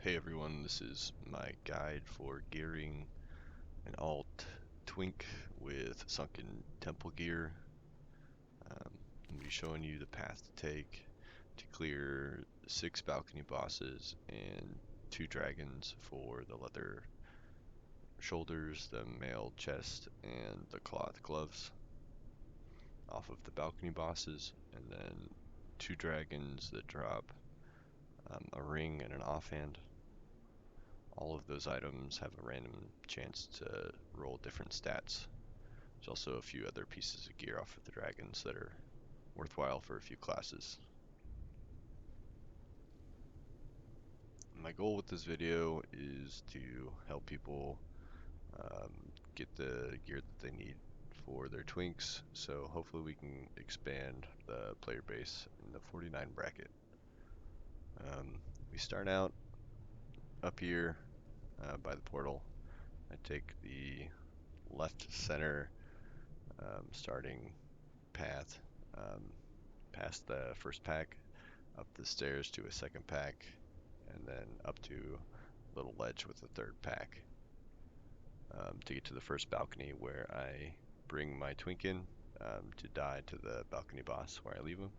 Hey everyone, this is my guide for gearing an alt twink with sunken temple gear. I'm going to be showing you the path to take to clear 6 balcony bosses and 2 dragons for the leather shoulders, the mail chest, and the cloth gloves off of the balcony bosses, and then 2 dragons that drop a ring and an offhand. All of those items have a random chance to roll different stats. There's also a few other pieces of gear off of the dragons that are worthwhile for a few classes. My goal with this video is to help people get the gear that they need for their twinks, so hopefully we can expand the player base in the 49 bracket. We start out up here by the portal. I take the left center starting path past the first pack, up the stairs to a second pack, and then up to a little ledge with a third pack to get to the first balcony, where I bring my twink in to die to the balcony boss where I leave him.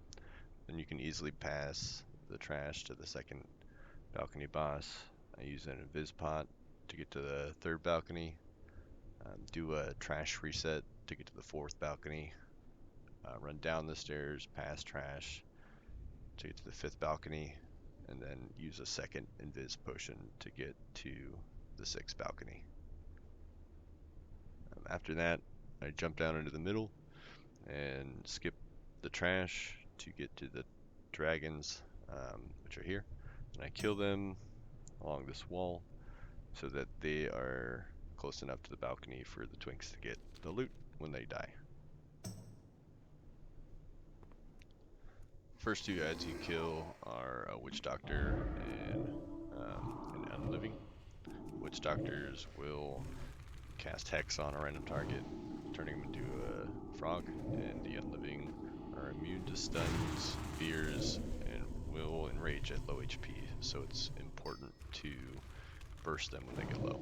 Then you can easily pass the trash to the second balcony boss. I use an invis pot to get to the third balcony, do a trash reset to get to the fourth balcony, run down the stairs, past trash to get to the fifth balcony, and then use a second invis potion to get to the sixth balcony. After that, I jump down into the middle and skip the trash to get to the dragons, which are here, and I kill them along this wall so that they are close enough to the balcony for the twinks to get the loot when they die. First 2 guys you kill are a witch doctor and an unliving. Witch doctors will cast hex on a random target, turning them into a frog, and the unliving are immune to stuns, fears, and will enrage at low HP, so it's important to burst them when they get low.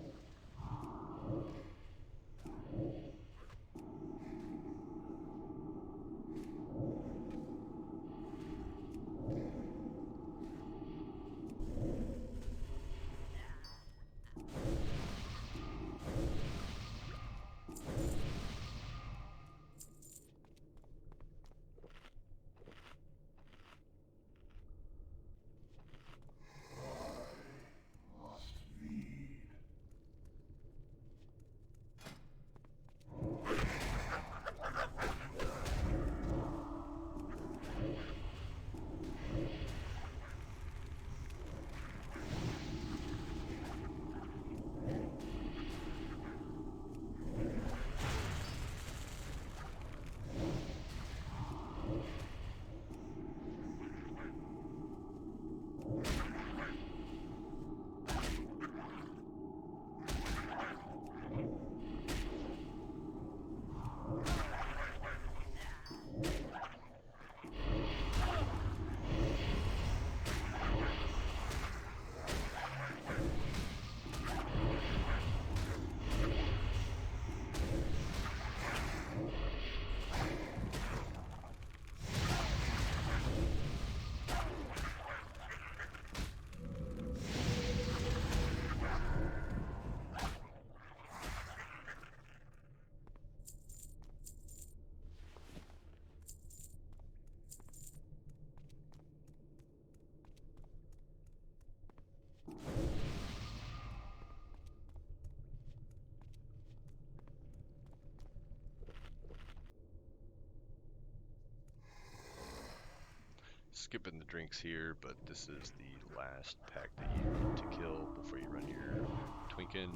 Skipping the drinks here, but this is the last pack that you need to kill before you run your twink in,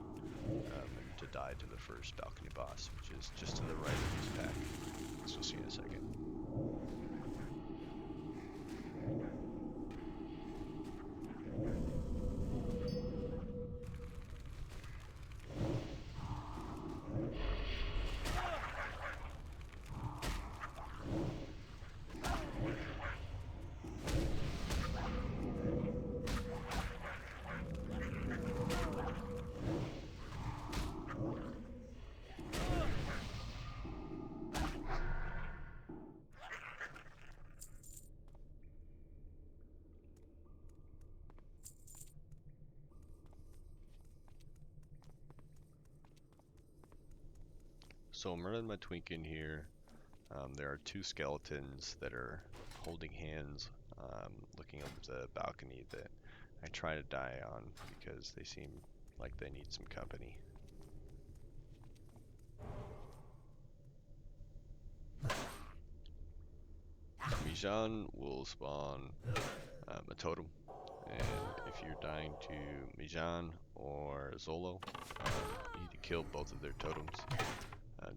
and to die to the first balcony boss, which is just to the right of this pack, as you'll see in a second. So I'm running my twink in here. There are two skeletons that are holding hands, looking up the balcony that I try to die on because they seem like they need some company. Mijan will spawn a totem, and if you're dying to Mijan or Zolo, you need to kill both of their totems,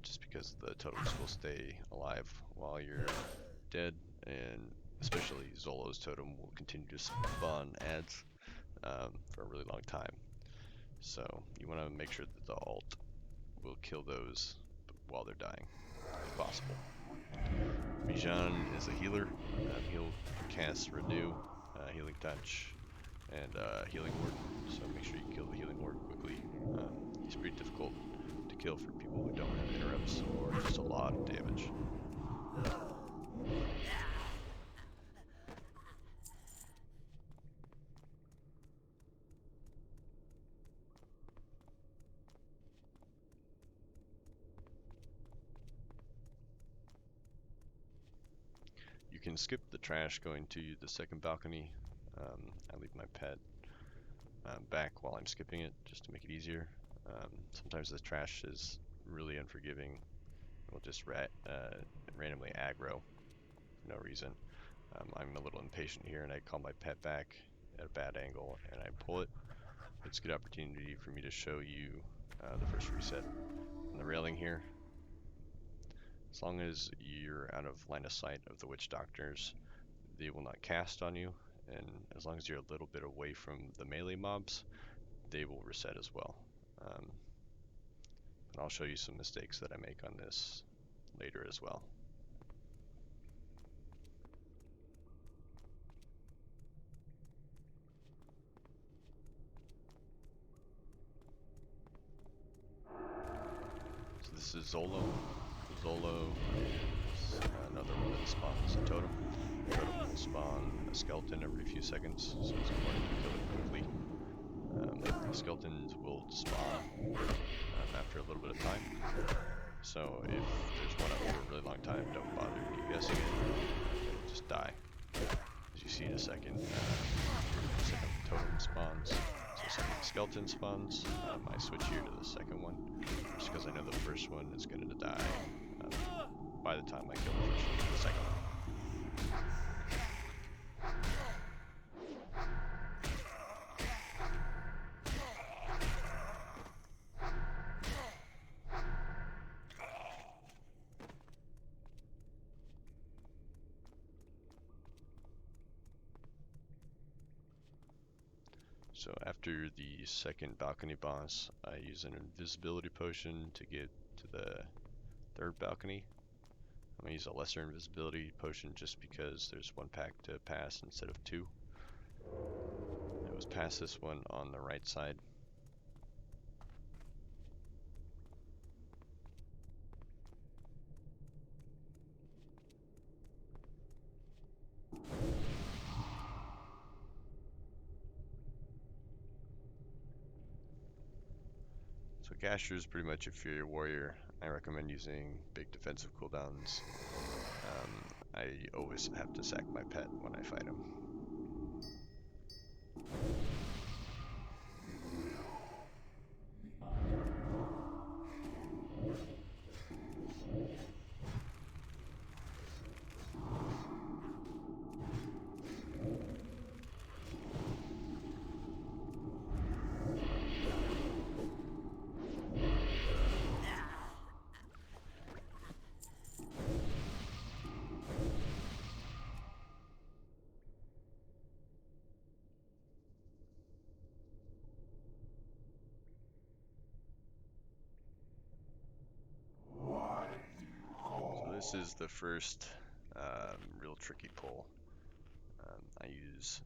just because the totems will stay alive while you're dead, and especially Zolo's totem will continue to spawn ads for a really long time. So you want to make sure that the ult will kill those while they're dying, if possible. Mijan is a healer. He'll cast Renew, Healing Touch, and Healing Ward, so make sure you kill the Healing Ward quickly. He's pretty difficult to kill for people who don't have interrupts or just a lot of damage. You can skip the trash going to the second balcony. I leave my pet back while I'm skipping it just to make it easier. Sometimes the trash is really unforgiving. It'll just randomly aggro for no reason. I'm a little impatient here and I call my pet back at a bad angle and I pull it. It's a good opportunity for me to show you the first reset on the railing here. As long as you're out of line of sight of the witch doctors, they will not cast on you, and as long as you're a little bit away from the melee mobs, they will reset as well. And I'll show you some mistakes that I make on this later as well. So this is Zolo. Zolo is another one that spawns a totem. The totem will spawn a skeleton every few seconds, so it's important to kill it quickly. The skeletons will spawn after a little bit of time. So if there's one up for a really long time, don't bother guessing it. Just die. As you see in a second, the second totem spawns. So second skeleton spawns. I switch here to the second one, just because I know the first one is going to die by the time I kill the second one. So after the second balcony boss, I use an invisibility potion to get to the third balcony. I'm going to use a lesser invisibility potion just because there's one pack to pass instead of two. It was past this one on the right side. So Gasher is pretty much a Fury Warrior. I recommend using big defensive cooldowns. I always have to sack my pet when I fight him. This is the first real tricky pull. I use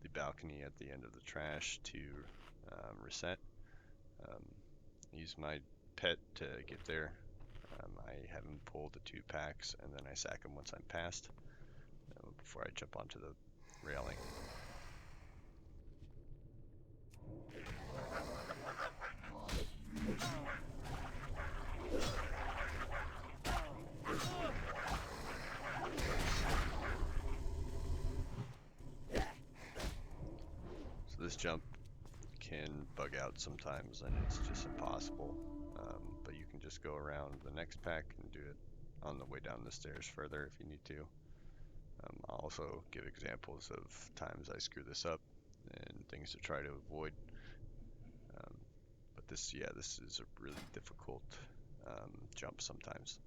the balcony at the end of the trash to reset. I use my pet to get there. I have him pull the two packs and then I sack him once I'm past before I jump onto the railing. this jump can bug out sometimes, and it's just impossible. But you can just go around the next pack and do it on the way down the stairs further if you need to. I'll also give examples of times I screw this up and things to try to avoid. But this is a really difficult jump sometimes.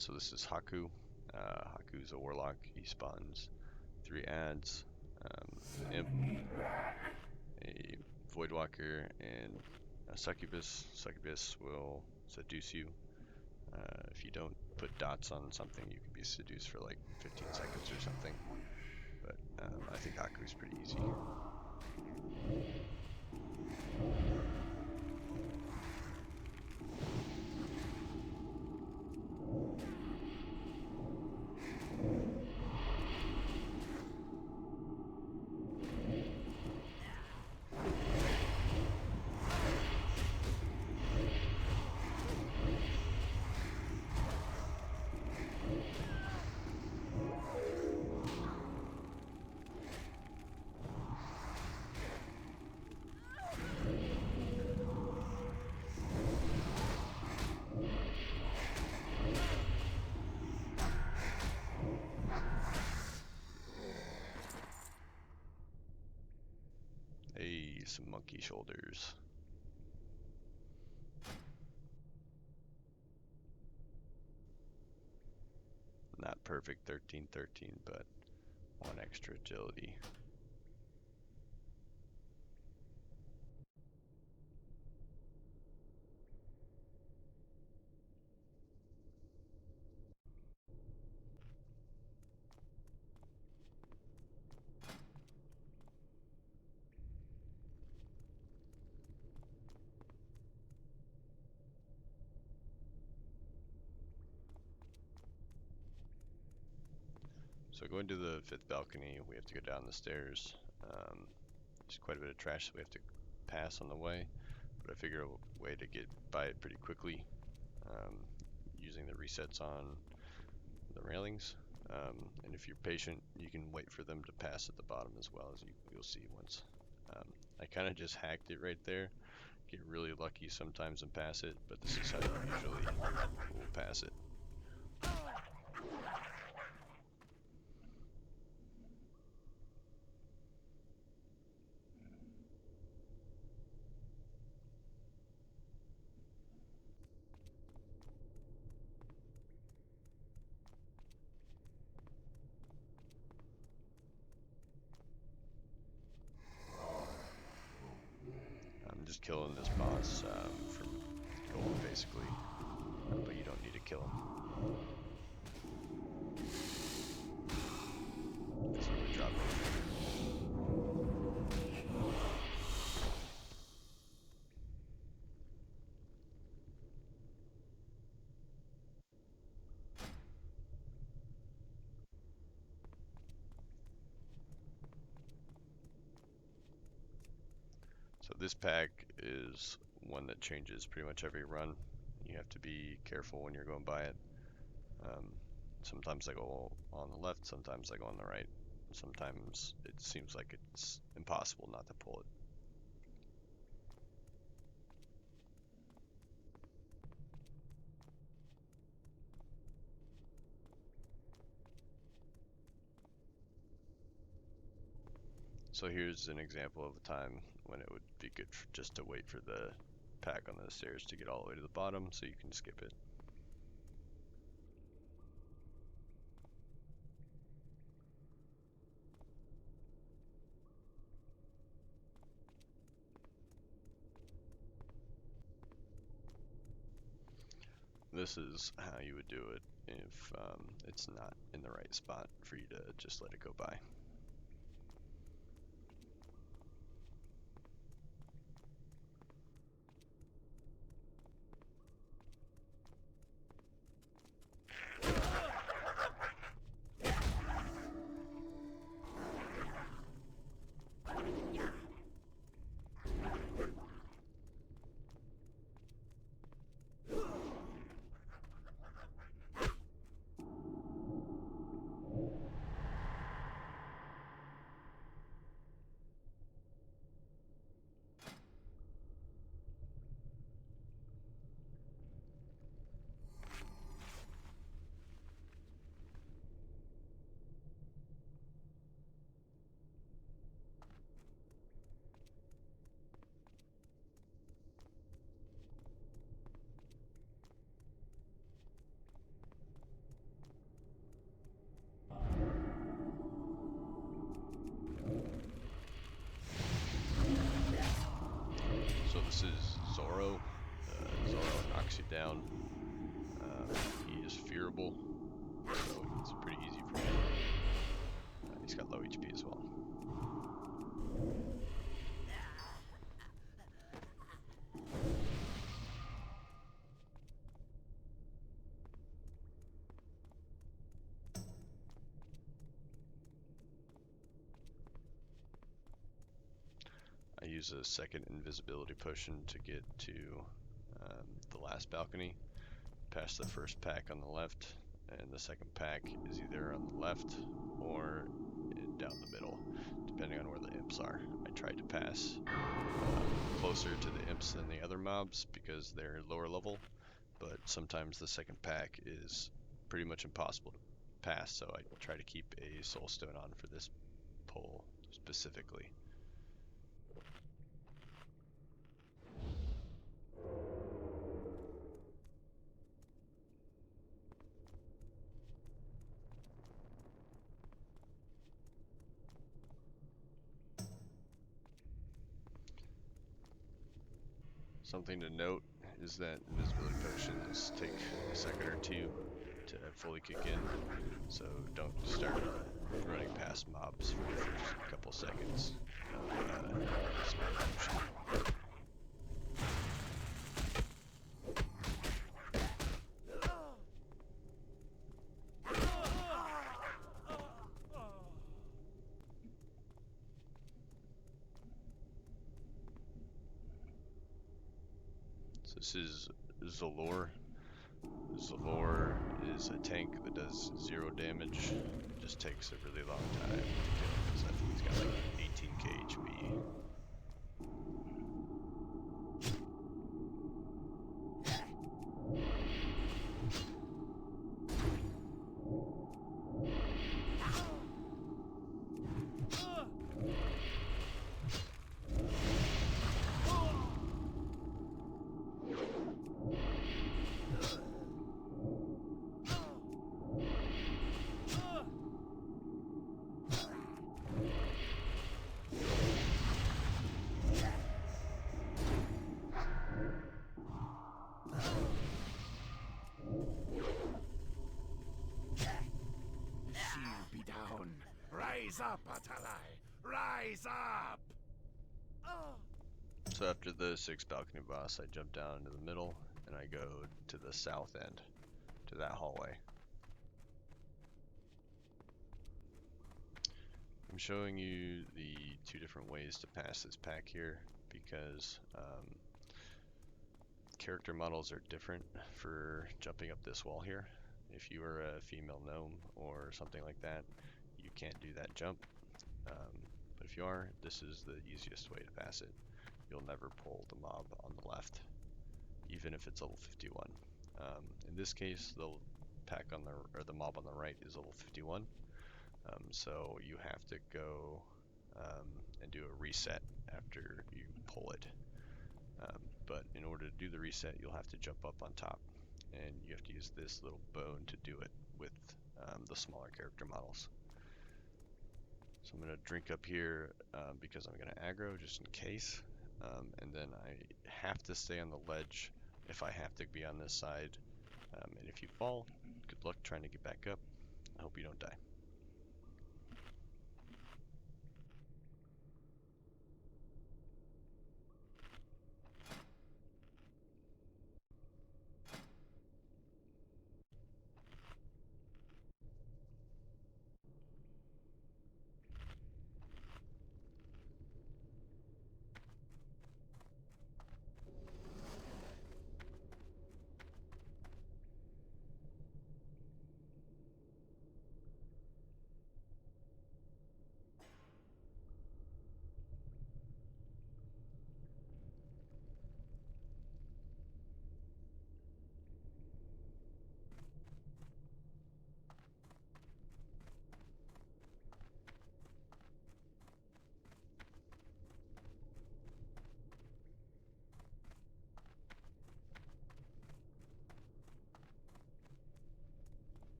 So this is Haku. Haku's a Warlock. He spawns 3 ads, an Imp, a Voidwalker, and a Succubus. Succubus will seduce you. If you don't put dots on something, you can be seduced for like 15 seconds or something. But I think Haku's pretty easy. Hey, some monkey shoulders. Not perfect 13-13, but 1 extra agility. So going to the 5th balcony, we have to go down the stairs. There's quite a bit of trash that we have to pass on the way, but I figure a way to get by it pretty quickly using the resets on the railings. And if you're patient, you can wait for them to pass at the bottom as well, as you'll see once. I kind of just hacked it right there. Get really lucky sometimes and pass it, but this is how you usually will pass it. I'm just killing this boss for gold, basically, but you don't need to kill him. Doesn't really drop anything. So this pack is one that changes pretty much every run. You have to be careful when you're going by it. Sometimes I go on the left, sometimes I go on the right. Sometimes it seems like it's impossible not to pull it. So here's an example of a time when it would be good just to wait for the pack on the stairs to get all the way to the bottom so you can skip it. This is how you would do it if it's not in the right spot for you to just let it go by. down. He is fearable, so it's pretty easy for him. He's got low HP as well. I use a second invisibility potion to get to the last balcony, past the first pack on the left, and the second pack is either on the left or down the middle, depending on where the imps are. I tried to pass closer to the imps than the other mobs because they're lower level, but sometimes the second pack is pretty much impossible to pass, so I try to keep a soul stone on for this pull specifically. Something to note is that invisibility potions take a second or two to fully kick in, so don't start running past mobs for the first couple seconds of spell potion. So this is Zalor. Zalor is a tank that does 0 damage. It just takes a really long time to kill because I think he's got like 18k HP. Rise up, Atalai! Rise up! So after the 6th balcony boss, I jump down into the middle and I go to the south end, to that hallway. I'm showing you the 2 different ways to pass this pack here because character models are different for jumping up this wall here. If you are a female gnome or something like that, you can't do that jump. But if you are, this is the easiest way to pass it. You'll never pull the mob on the left, even if it's level 51. In this case, the pack on the mob on the right is level 51. So you have to go and do a reset after you pull it. But in order to do the reset, you'll have to jump up on top, and you have to use this little bone to do it with the smaller character models. So I'm going to drink up here because I'm going to aggro just in case, and then I have to stay on the ledge if I have to be on this side, and if you fall, good luck trying to get back up. I hope you don't die.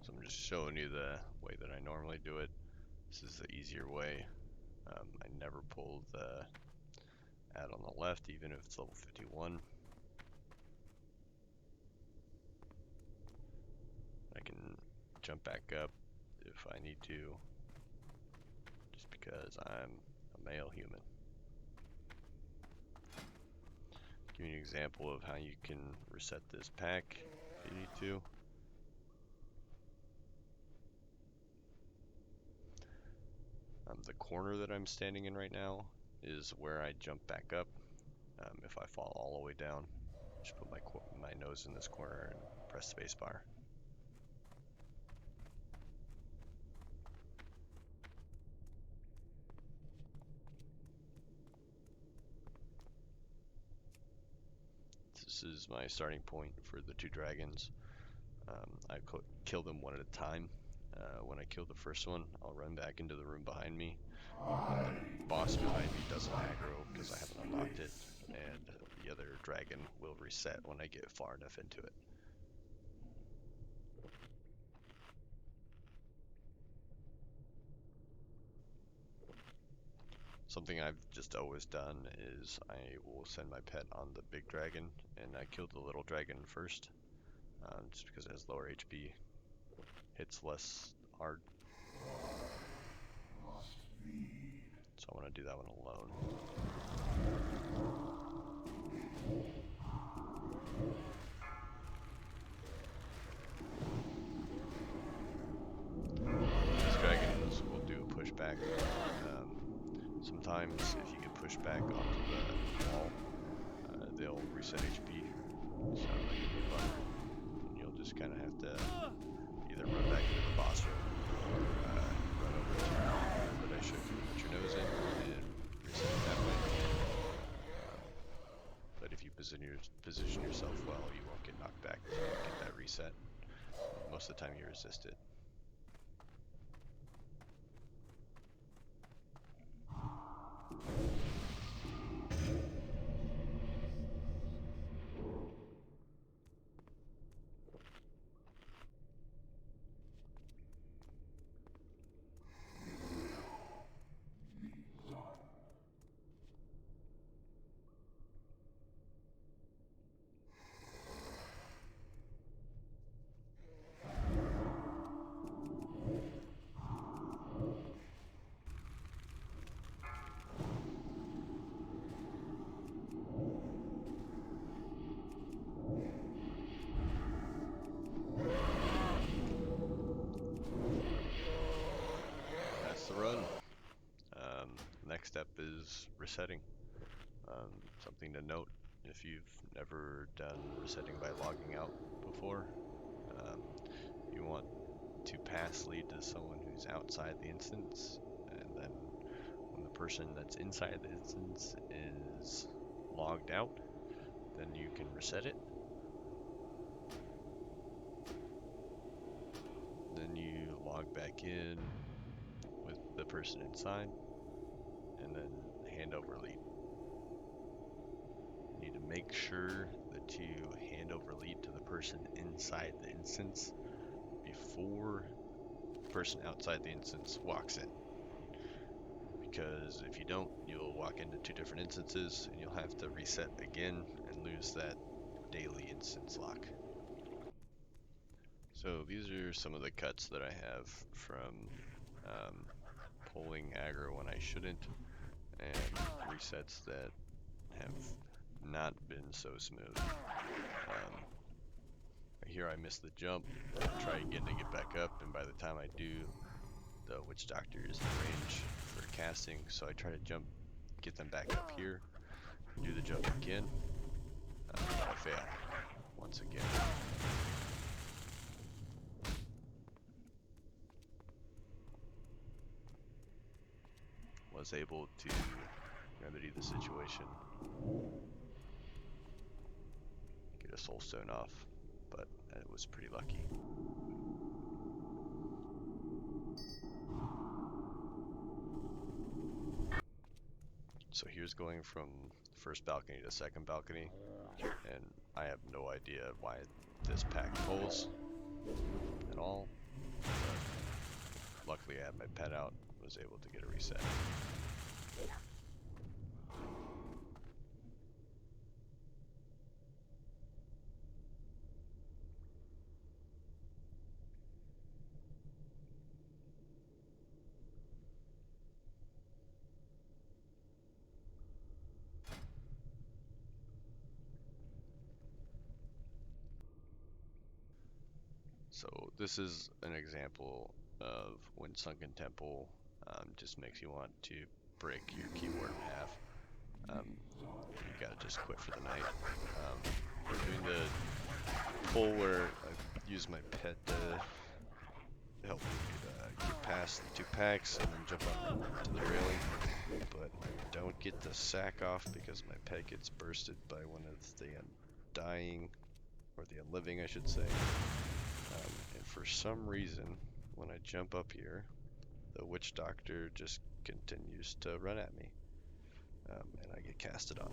So I'm just showing you the way that I normally do it. This is the easier way. I never pull the add on the left, even if it's level 51. I can jump back up if I need to, just because I'm a male human. Give you an example of how you can reset this pack if you need to. The corner that I'm standing in right now is where I jump back up. If I fall all the way down, just put my nose in this corner and press spacebar. This is my starting point for the two dragons. I kill them one at a time. When I kill the first one, I'll run back into the room behind me. The boss behind me doesn't aggro because I haven't unlocked it, and the other dragon will reset when I get far enough into it. Something I've just always done is I will send my pet on the big dragon, and I kill the little dragon first, just because it has lower HP, hits less hard. So I want to do that one alone. These dragons will do a pushback. Sometimes if you get pushed back onto the wall, they'll reset HP. So you'll just kind of have to either run back into the boss room, run over to the room that I showed you, put your nose in, and reset it that way. But if you position yourself well, you won't get knocked back to get that reset. Most of the time you resist it. Run. Next step is resetting. Something to note, if you've never done resetting by logging out before, you want to pass lead to someone who's outside the instance, and then when the person that's inside the instance is logged out, then you can reset it. Then you log back in with the person inside, and then hand over lead. You need to make sure that you hand over lead to the person inside the instance before the person outside the instance walks in. Because if you don't, you'll walk into two different instances and you'll have to reset again and lose that daily instance lock. So these are some of the cuts that I have from pulling aggro when I shouldn't, and resets that have not been so smooth. Here I missed the jump, try again to get back up, and by the time I do, the witch doctor is in range for casting, so I try to jump, get them back up here, do the jump again, but I fail once again. Was able to remedy the situation, get a soul stone off, but it was pretty lucky. So here's going from first balcony to second balcony, and I have no idea why this pack pulls at all, but luckily I had my pet out, was able to get a reset. So this is an example of when Sunken Temple just makes you want to break your keyboard in half. You gotta just quit for the night. We're doing the pull where I use my pet to help me get past the two packs and then jump up to the railing. But I don't get the sack off because my pet gets bursted by one of the undying, or the unliving I should say. And for some reason, when I jump up here, the witch doctor just continues to run at me. And I get casted on.